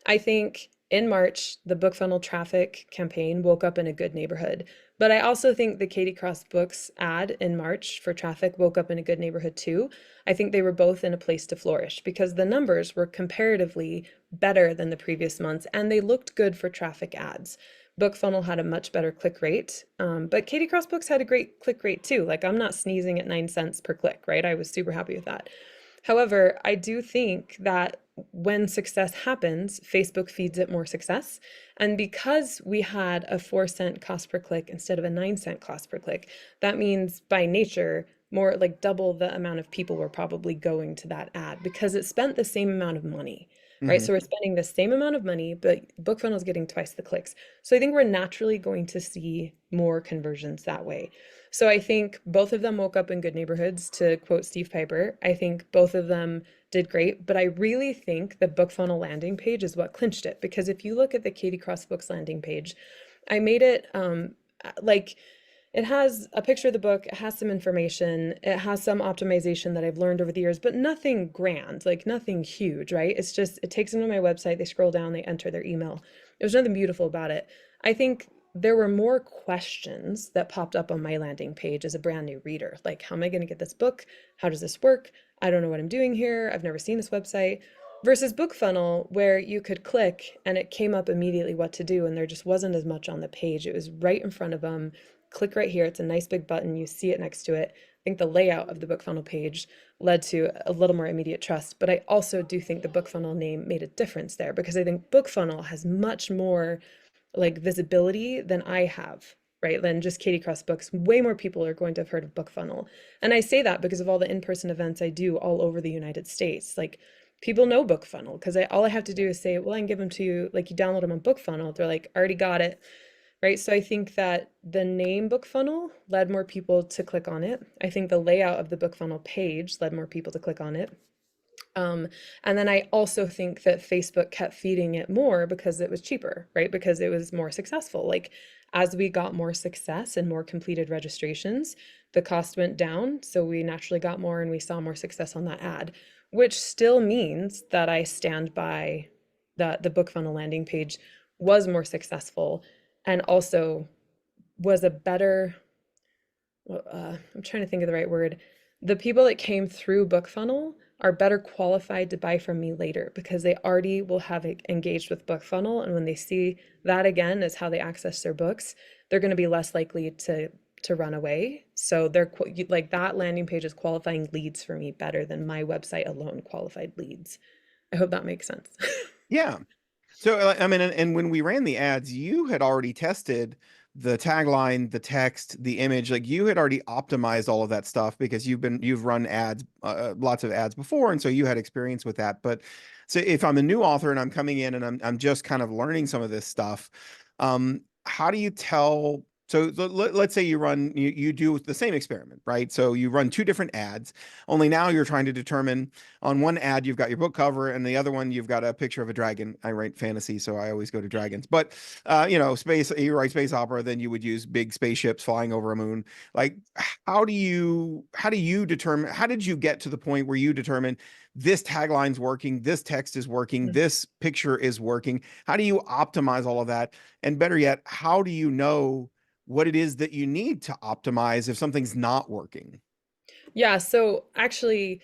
I think in March, the BookFunnel traffic campaign woke up in a good neighborhood. But I also think the Katie Cross Books ad in March for traffic woke up in a good neighborhood too. I think they were both in a place to flourish because the numbers were comparatively better than the previous months and they looked good for traffic ads. BookFunnel had a much better click rate, but Katie Cross Books had a great click rate too. Like I'm not sneezing at 9 cents per click, right? I was super happy with that. However, I do think that when success happens, Facebook feeds it more success. And because we had a 4 cent cost per click instead of a 9 cent cost per click, that means by nature, more like double the amount of people were probably going to that ad because it spent the same amount of money, right? Hmm. So we're spending the same amount of money, but BookFunnel is getting twice the clicks. So I think we're naturally going to see more conversions that way. So I think both of them woke up in good neighborhoods, to quote Steve Piper. I think both of them did great, but I really think the BookFunnel landing page is what clinched it because if you look at the Katie Cross Books landing page, I made it like it has a picture of the book, it has some information, it has some optimization that I've learned over the years, but nothing grand, like nothing huge, right? It's just it takes them to my website, they scroll down, they enter their email. There's nothing beautiful about it. I think there were more questions that popped up on my landing page as a brand new reader. Like, how am I going to get this book? How does this work? I don't know what I'm doing here. I've never seen this website. Versus BookFunnel, where you could click and it came up immediately what to do, and there just wasn't as much on the page. It was right in front of them. Click right here. It's a nice big button. You see it next to it. I think the layout of the BookFunnel page led to a little more immediate trust. But I also do think the BookFunnel name made a difference there because I think BookFunnel has much more like visibility than I have. right, than just Katie Cross Books, way more people are going to have heard of BookFunnel. And I say that because of all the in-person events I do all over the United States. Like people know BookFunnel because all I have to do is say, well, I can give them to you, like you download them on BookFunnel. They're like, already got it, right? So I think that the name BookFunnel led more people to click on it. I think the layout of the BookFunnel page led more people to click on it. And then I also think that Facebook kept feeding it more because it was cheaper, right? Because it was more successful. Like as we got more success and more completed registrations, the cost went down. So we naturally got more and we saw more success on that ad, which still means that I stand by the BookFunnel landing page was more successful and also was a better, I'm trying to think of the right word. The people that came through BookFunnel are better qualified to buy from me later because they already will have engaged with BookFunnel, and when they see that again as how they access their books, they're going to be less likely to run away. So they're like that landing page is qualifying leads for me better than my website alone qualified leads. I hope that makes sense. Yeah. So, I mean, and when we ran the ads, you had already tested the tagline, the text, the image. Like you had already optimized all of that stuff because you've run ads, lots of ads before, and so you had experience with that. But so if I'm a new author and I'm coming in and I'm just kind of learning some of this stuff, how do you tell? So let's say you do the same experiment, right? So you run two different ads, only now you're trying to determine on one ad you've got your book cover and the other one you've got a picture of a dragon. I write fantasy, so I always go to dragons. But space, you write space opera, then you would use big spaceships flying over a moon. Like how do you determine, how did you get to the point where you determine this tagline's working, this text is working, this picture is working? How do you optimize all of that? And better yet, how do you know what it is that you need to optimize if something's not working? Yeah, so actually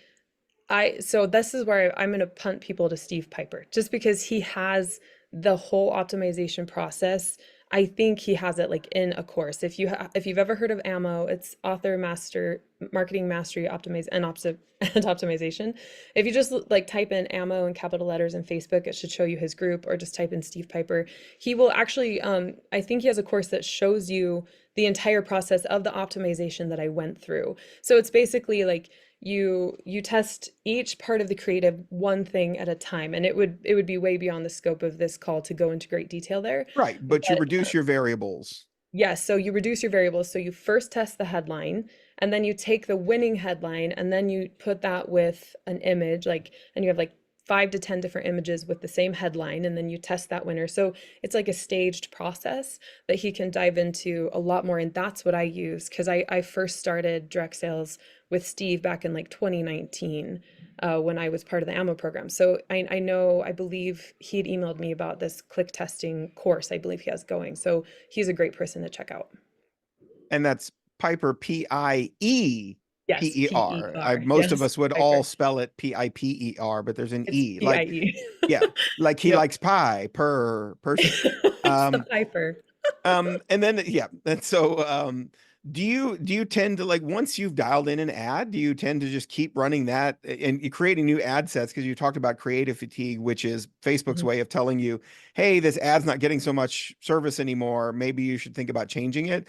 so this is where I'm going to punt people to Steve Piper just because he has the whole optimization process. I think he has it like in a course. If you've ever heard of AMO, it's author master marketing mastery optimize and and optimization. If you just like type in AMO in capital letters in Facebook, it should show you his group, or just type in Steve Piper. He will actually I think he has a course that shows you the entire process of the optimization that I went through. So it's basically like you test each part of the creative one thing at a time, and it would be way beyond the scope of this call to go into great detail there. Right, but you But reduce your variables. yes, so you reduce your variables. So you first test the headline, and then you take the winning headline, and then you put that with an image, like, and you have like 5 to 10 different images with the same headline, and then you test that winner. So it's like a staged process that he can dive into a lot more. And that's what I use because I first started direct sales with Steve back in like 2019 when I was part of the AMO program. So I know, I believe he had emailed me about this click testing course I believe he has going. So he's a great person to check out. And that's Piper, Yes, P-E-P-E-R. P-E-R. Most of Yes, us would all Piper. spell it P-I-P-E-R, but there's an It's E. Like, P-I-E. yeah, like he Yep. likes pie per person. It's the Um, Piper. and then yeah, and so do you tend to, like, once you've dialed in an ad, do you tend to just keep running that and you creating new ad sets? Because you talked about creative fatigue, which is Facebook's Mhm. way of telling you, hey, this ad's not getting so much service anymore. Maybe you should think about changing it.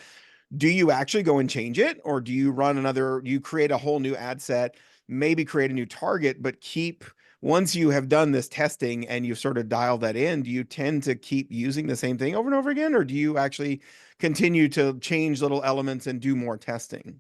Do you actually go and change it, or you create a whole new ad set, maybe create a new target, but keep, once you have done this testing and you've sort of dialed that in, do you tend to keep using the same thing over and over again, or do you actually continue to change little elements and do more testing?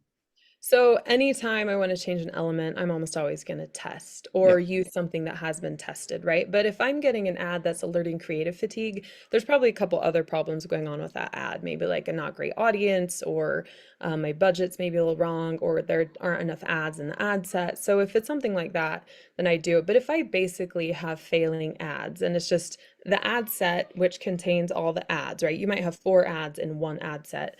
So anytime I want to change an element, I'm almost always going to test Yeah. or use something that has been tested, right? But if I'm getting an ad that's alerting creative fatigue, there's probably a couple other problems going on with that ad. Maybe like a not great audience, or my budget's maybe a little wrong, or there aren't enough ads in the ad set. So if it's something like that, then I do it. But if I basically have failing ads and it's just the ad set, which contains all the ads, right? You might have 4 ads in one ad set.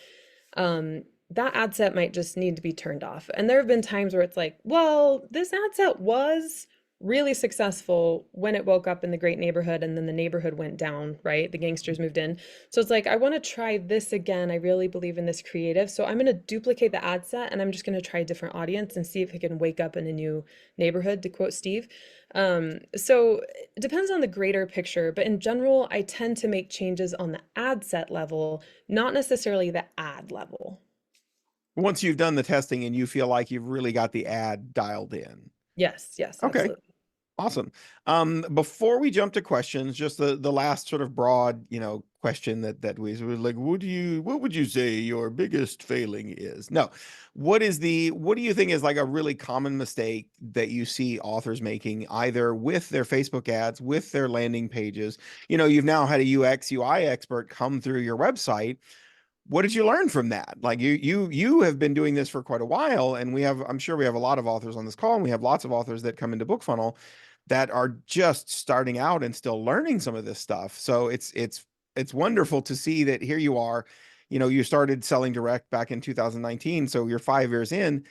That ad set might just need to be turned off. And there have been times where it's like, well, this ad set was really successful when it woke up in the great neighborhood and then the neighborhood went down, right? The gangsters moved in. So it's like, I want to try this again. I really believe in this creative. So I'm going to duplicate the ad set and I'm just going to try a different audience and see if it can wake up in a new neighborhood, to quote Steve. So it depends on the greater picture, but in general, I tend to make changes on the ad set level, not necessarily the ad level. Once you've done the testing and you feel like you've really got the ad dialed in. Yes, yes, Okay. absolutely. Awesome. Before we jump to questions, just the last sort of broad, question that we like, what would you say your biggest failing is? No. What do you think is like a really common mistake that you see authors making either with their Facebook ads, with their landing pages? You've now had a UX UI expert come through your website. What did you learn from that? Like you have been doing this for quite a while, and I'm sure we have a lot of authors on this call, and we have lots of authors that come into BookFunnel that are just starting out and still learning some of this stuff. So it's wonderful to see that here you are. You started selling direct back in 2019, so you're 5 years in,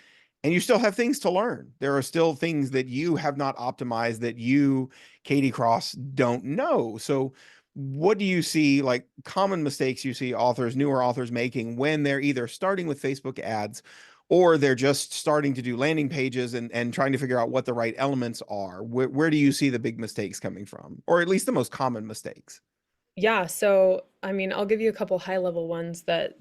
and you still have things to learn. There are still things that you have not optimized that you, Katie Cross, don't know. So what do you see like common mistakes you see newer authors making when they're either starting with Facebook ads or they're just starting to do landing pages and trying to figure out what the right elements are? Where do you see the big mistakes coming from, or at least the most common mistakes? Yeah, so I mean, I'll give you a couple high level ones the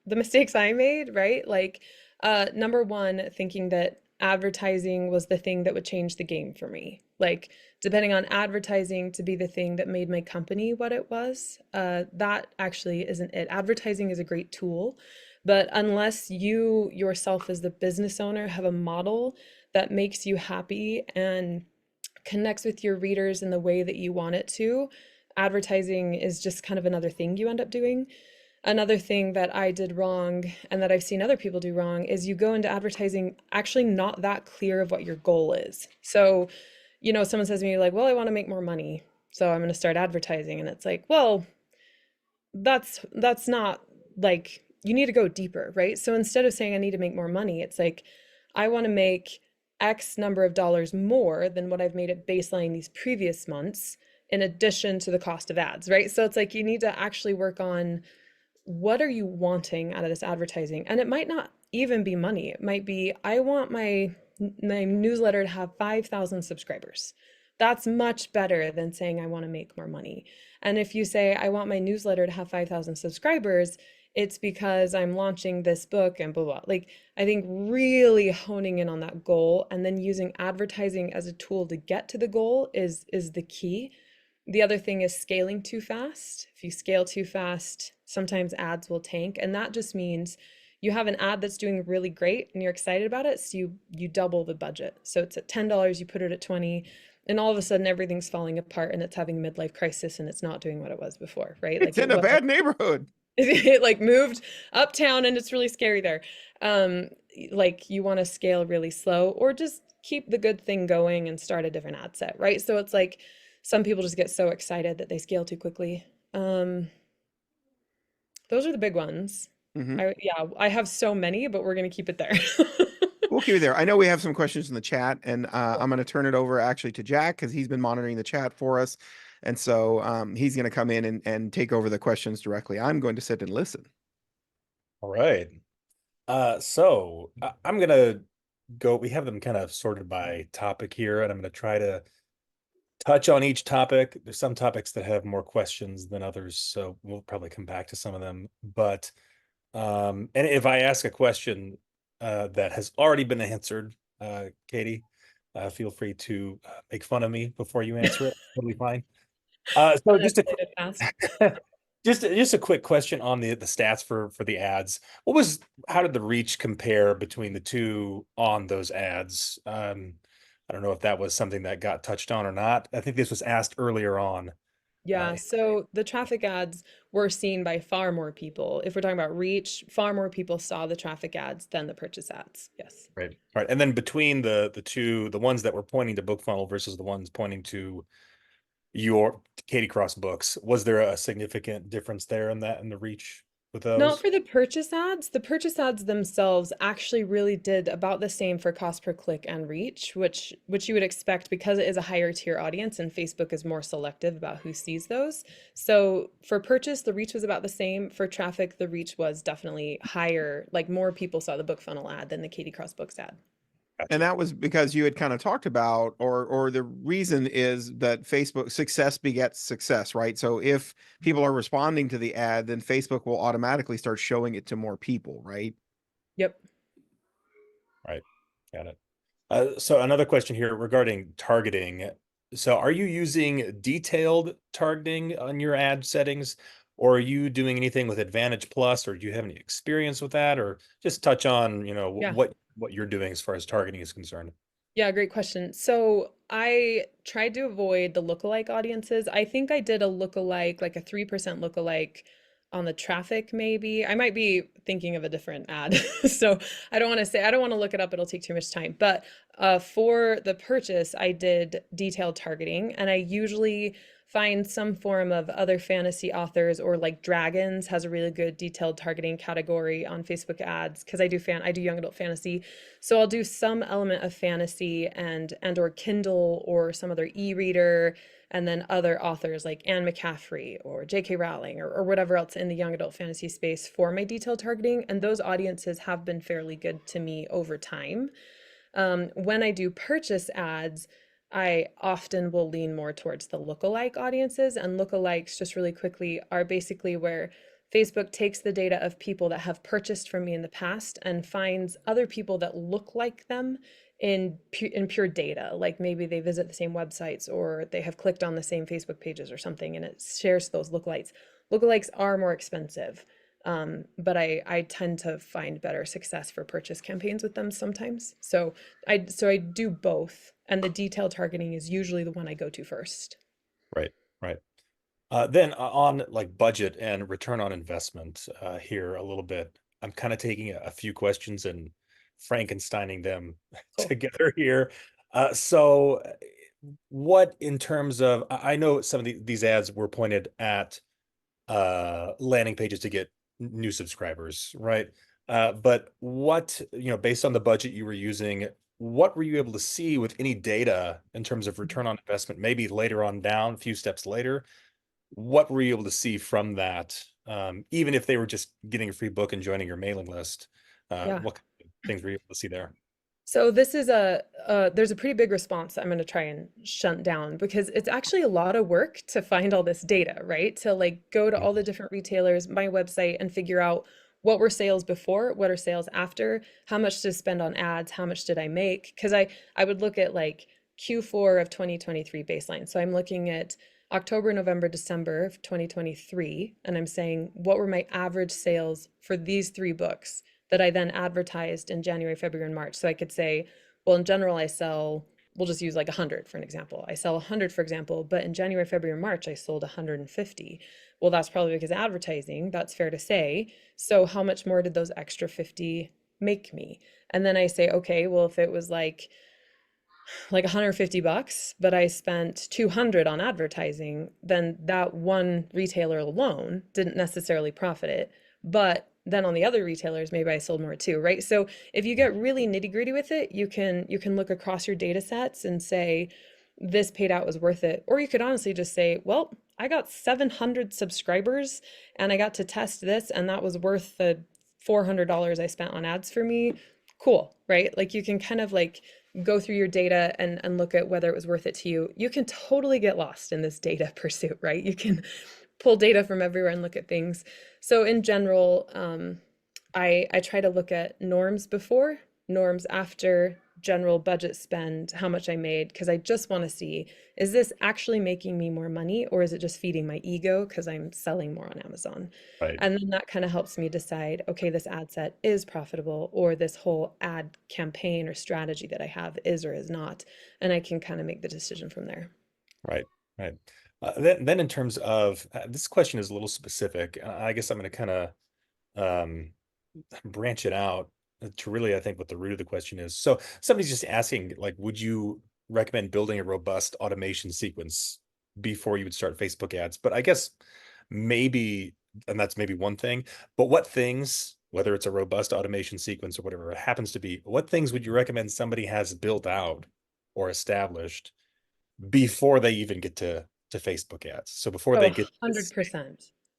mistakes I made, right? Like number one, thinking that advertising was the thing that would change the game for me. Like depending on advertising to be the thing that made my company what it was. That actually isn't it. Advertising is a great tool, but unless you yourself as the business owner have a model that makes you happy and connects with your readers in the way that you want it to, advertising is just kind of another thing you end up doing. Another thing that I did wrong and that I've seen other people do wrong is you go into advertising actually not that clear of what your goal is. So, someone says to me, like, well, I want to make more money, so I'm going to start advertising. And it's like, well, that's not like you need to go deeper, right? So instead of saying I need to make more money, it's like I want to make X number of dollars more than what I've made at baseline these previous months, in addition to the cost of ads, right? So it's like you need to actually work on what are you wanting out of this advertising? And it might not even be money. It might be I want my newsletter to have 5,000 subscribers. That's much better than saying I want to make more money. And if you say I want my newsletter to have 5,000 subscribers, it's because I'm launching this book and blah blah. Like I think really honing in on that goal and then using advertising as a tool to get to the goal is the key. The other thing is scaling too fast. If you scale too fast, sometimes ads will tank, and that just means you have an ad that's doing really great and you're excited about it, so you double the budget. So it's at $10, you put it at 20, and all of a sudden everything's falling apart and it's having a midlife crisis and it's not doing what it was before, right? It's Like in it a wasn't. bad neighborhood. It like moved uptown and it's really scary there. Um, like you want to scale really slow or just keep the good thing going and start a different ad set, right? So it's like some people just get so excited that they scale too quickly. Those are the big ones. Hmm. Yeah, I have so many, but we're gonna keep it there. We'll keep it there. I know we have some questions in the chat, and I'm going to turn it over actually to Jack because he's been monitoring the chat for us. And so he's going to come in and take over the questions directly. I'm going to sit and listen. All right. I'm gonna go. We have them kind of sorted by topic here, and I'm gonna try to touch on each topic. There's some topics that have more questions than others, so we'll probably come back to some of them. But and if I ask a question that has already been answered, Katie, feel free to make fun of me before you answer it. Totally fine. So That's it fast. just a quick question on the stats for the ads. How did the reach compare between the two on those ads? I don't know if that was something that got touched on or not. I think this was asked earlier on. Yeah, so the traffic ads were seen by far more people. If we're talking about reach, far more people saw the traffic ads than the purchase ads. Yes. Right. Right. And then between the two, the ones that were pointing to BookFunnel versus the ones pointing to your Katie Cross books, was there a significant difference there in the reach? with Not those? for the purchase ads. The purchase ads themselves actually really did about the same for cost per click and reach, which you would expect because it is a higher tier audience and Facebook is more selective about who sees those. So for purchase, the reach was about the same. For traffic, the reach was definitely higher. Like more people saw the BookFunnel ad than the Katie Cross Books ad. And Gotcha. that was because you had kind of talked about, or the reason is that Facebook success begets success, right? So if people are responding to the ad, then Facebook will automatically start showing it to more people, right? Yep. Right. Got it. So another question here regarding targeting. So are you using detailed targeting on your ad settings, or are you doing anything with Advantage Plus, or do you have any experience with that, or just touch on, Yeah. what you're doing as far as targeting is concerned? Yeah, great question. So I tried to avoid the lookalike audiences. I think I did a lookalike, like a 3% lookalike on the traffic, maybe. I might be thinking of a different ad. So I don't want to say, I don't want to look it up. It'll take too much time. But for the purchase, I did detailed targeting, and I usually find some form of other fantasy authors, or like dragons has a really good detailed targeting category on Facebook ads because I do young adult fantasy. So I'll do some element of fantasy and or Kindle or some other e-reader, and then other authors like Anne McCaffrey or J.K. Rowling, or whatever else in the young adult fantasy space for my detailed targeting. And those audiences have been fairly good to me over time. When I do purchase ads, I often will lean more towards the lookalike audiences. And lookalikes, just really quickly, are basically where Facebook takes the data of people that have purchased from me in the past and finds other people that look like them in pure data. Like maybe they visit the same websites or they have clicked on the same Facebook pages or something, and it shares those lookalikes. Lookalikes are more expensive. But I tend to find better success for purchase campaigns with them sometimes. So I do both, and the detailed targeting is usually the one I go to first. Right, right. Then on like budget and return on investment here a little bit, I'm kind of taking a few questions and Frankensteining them Cool. together here. So what in terms of, I know some of these ads were pointed at landing pages to get new subscribers, right? But what, based on the budget you were using, what were you able to see with any data in terms of return on investment, maybe later on down, a few steps later? What were you able to see from that? Even if they were just getting a free book and joining your mailing list, Yeah. what kind of things were you able to see there? So this is there's a pretty big response that I'm going to try and shunt down because it's actually a lot of work to find all this data, right? To like go to all the different retailers, my website, and figure out what were sales before, what are sales after, how much to spend on ads, how much did I make? Because I would look at like Q4 of 2023 baseline. So I'm looking at October, November, December of 2023, and I'm saying what were my average sales for these three books that I then advertised in January, February, and March. So I could say, well, in general, I sell, we'll just use like 100 for an example. I sell 100, for example, but in January, February, and March, I sold 150. Well, that's probably because advertising, that's fair to say. So how much more did those extra 50 make me? And then I say, okay, well, if it was like 150 bucks, but I spent 200 on advertising, then that one retailer alone didn't necessarily profit it. But then on the other retailers, maybe I sold more too, right? So if you get really nitty-gritty with it, you can look across your data sets and say, this paid out was worth it. Or you could honestly just say, well, I got 700 subscribers and I got to test this, and that was worth the $400 I spent on ads for me. Cool, right? Like you can kind of like go through your data and look at whether it was worth it to you. You can totally get lost in this data pursuit, right? You can pull data from everywhere and look at things. So in general, I try to look at norms before, norms after, general budget spend, how much I made, because I just want to see, is this actually making me more money, or is it just feeding my ego because I'm selling more on Amazon? Right, And then that kind of helps me decide, okay, this ad set is profitable, or this whole ad campaign or strategy that I have is or is not. And I can kind of make the decision from there. right, right. Then in terms of this question is a little specific. I guess I'm going to kind of um, branch it out to really, I think, what the root of the question is. So somebody's just asking, like, would you recommend building a robust automation sequence before you would start Facebook ads? But I guess maybe and that's maybe one thing. But what things, whether it's a robust automation sequence or whatever it happens to be, what things would you recommend somebody has built out or established before they even get to Facebook ads? So before Oh, they get to, 100%. you know,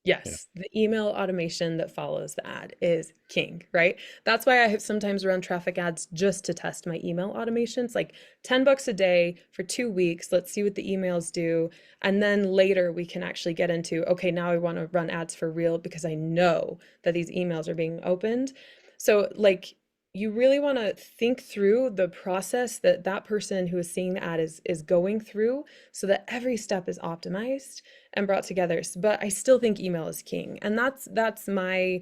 Yes, the email automation that follows the ad is king, right? That's why I have sometimes run traffic ads just to test my email automations, like $10 a day for 2 weeks. Let's see what the emails do. And then later we can actually get into, okay, now I want to run ads for real because I know that these emails are being opened. So, like, you really want to think through the process that that person who is seeing the ad is going through so that every step is optimized and brought together. But I still think email is king. And that's my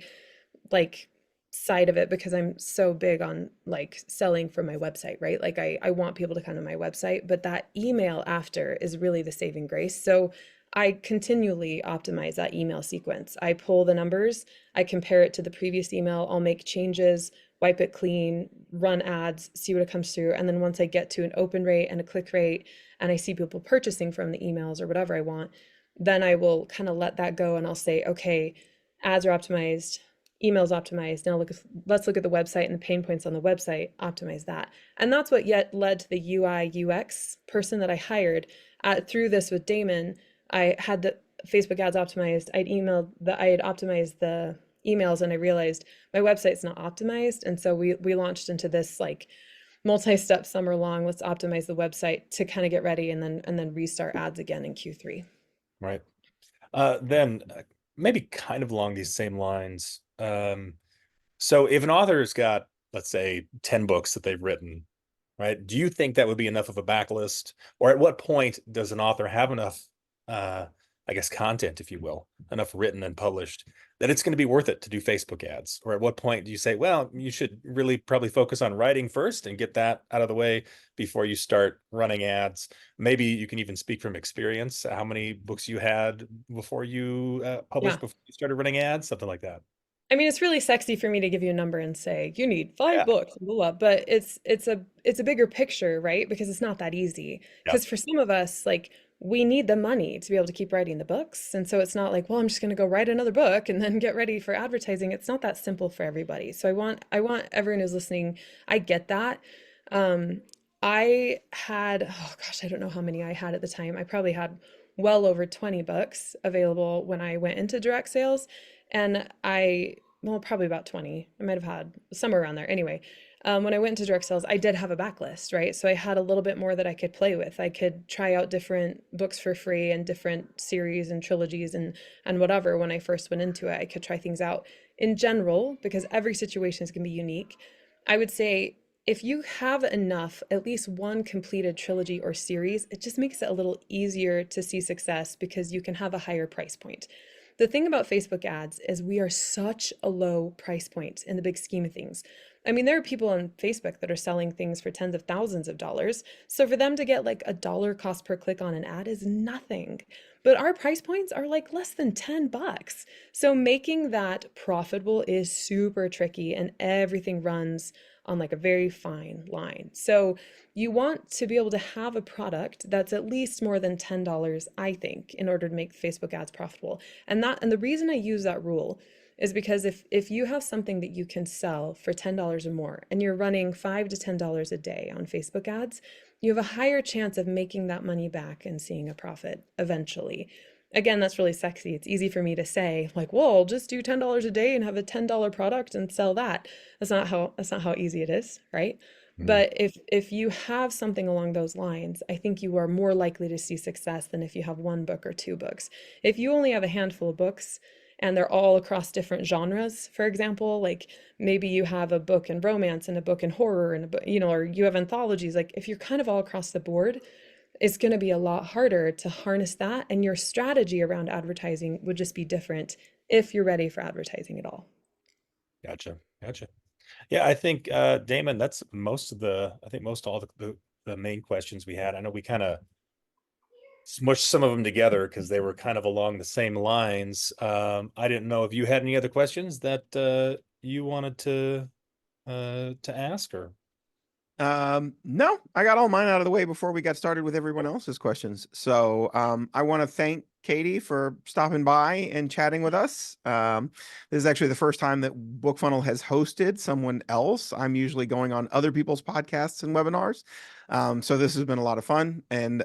like side of it because I'm so big on like selling from my website, right? Like I want people to come to my website, but that email after is really the saving grace. So I continually optimize that email sequence. I pull the numbers, I compare it to the previous email, I'll make changes, wipe it clean, run ads, see what it comes through. And then once I get to an open rate and a click rate, and I see people purchasing from the emails or whatever I want, then I will kind of let that go and I'll say, okay, ads are optimized, emails optimized. Now let's look at the website and the pain points on the website, optimize that. And that's what yet led to the UI UX person that I hired. Through this with Damon, I had the Facebook ads optimized. I had optimized the emails and I realized my website's not optimized. And so we launched into this like multi-step summer long, let's optimize the website to kind of get ready and then restart ads again in Q3. right. Then maybe kind of along these same lines. So if an author's got, let's say, 10 books that they've written, right? Do you think that would be enough of a backlist? Or at what point does an author have enough, I guess, content, if you will, enough written and published that it's going to be worth it to do Facebook ads? Or at what point do you say, well, you should really probably focus on writing first and get that out of the way before you start running ads? Maybe you can even speak from experience, how many books you had before you Yeah. published, before you started running ads, something like that. I mean, it's really sexy for me to give you a number and say you need Yeah. 5 books, blah, blah, but it's a bigger picture, right? Because it's not that easy. Yeah. Because for some of us, like we need the money to be able to keep writing the books, and so it's not like, well, I'm just going to go write another book and then get ready for advertising. It's not that simple for everybody. So I want everyone who's listening. I get that. Um, I had, oh gosh, I don't know how many I had at the time. I probably had well over 20 books available when I went into direct sales. And well, probably about 20. I might have had somewhere around there. Anyway, when I went into direct sales, I did have a backlist, right? So I had a little bit more that I could play with. I could try out different books for free and different series and trilogies and whatever. When I first went into it, I could try things out. In general, because every situation is going to be unique, I would say if you have enough, at least one completed trilogy or series, it just makes it a little easier to see success because you can have a higher price point. The thing about Facebook ads is we are such a low price point in the big scheme of things. I mean, there are people on Facebook that are selling things for tens of thousands of dollars. So for them to get like $1 cost per click on an ad is nothing. But our price points are like less than $10. So making that profitable is super tricky and everything runs on like a very fine line. So you want to be able to have a product that's at least more than $10, I think, in order to make Facebook ads profitable. And the reason I use that rule is because if you have something that you can sell for $10 or more and you're running $5 to $10 a day on Facebook ads, you have a higher chance of making that money back and seeing a profit eventually. Again, that's really sexy. It's easy for me to say, like, well, I'll just do $10 a day and have a $10 product and sell that. That's not how easy it is, right? Mhm. But if you have something along those lines, I think you are more likely to see success than if you have one book or two books. If you only have a handful of books and they're all across different genres, for example, like maybe you have a book in romance and a book in horror and a book, or you have anthologies, like if you're kind of all across the board, it's going to be a lot harder to harness that, and your strategy around advertising would just be different if you're ready for advertising at all. Gotcha. Gotcha. Yeah, I think Damon, that's I think most all the main questions we had. I know we kind of smushed some of them together because they were kind of along the same lines. I didn't know if you had any other questions that you wanted to ask, or No, I got all mine out of the way before we got started with everyone else's questions. So I want to thank Katie, for stopping by and chatting with us. This is actually the first time that BookFunnel has hosted someone else. I'm usually going on other people's podcasts and webinars. So this has been a lot of fun. And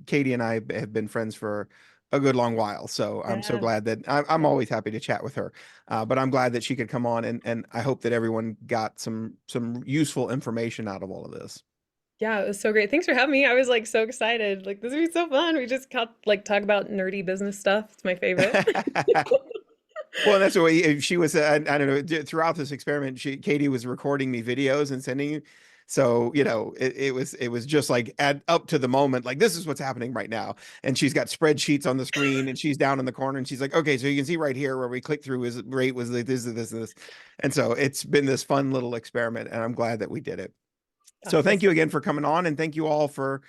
Katie and I have been friends for a good long while. So I'm so Yeah. glad that I'm always happy to chat with her. But I'm glad that she could come on, and I hope that everyone got some useful information out of all of this. Yeah, it was so great. Thanks for having me. I was like so excited. Like this would be so fun. We just got like talk about nerdy business stuff. It's my favorite. Well, that's the way she was. I don't know. Throughout this experiment, Katie was recording me videos and sending. So it was just like up to the moment, like this is what's happening right now. And she's got spreadsheets on the screen, and she's down in the corner, and she's like, okay, so you can see right here where we click through his rate was like this. And so it's been this fun little experiment, and I'm glad that we did it. Yeah, So it was thank you again for coming on, and thank you all for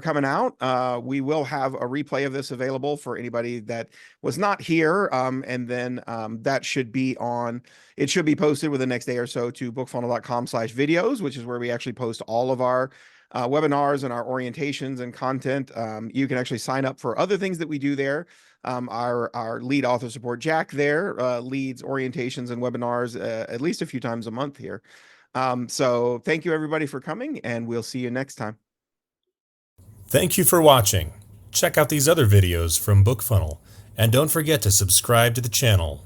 coming out. We will have a replay of this available for anybody that was not here. And then that should be it should be posted within the next day or so to bookfunnel.com/videos, which is where we actually post all of our webinars and our orientations and content. You can actually sign up for other things that we do there. Our lead author support, Jack, there leads orientations and webinars at least a few times a month here. So thank you everybody for coming, and we'll see you next time. Thank you for watching. Check out these other videos from BookFunnel, and don't forget to subscribe to the channel.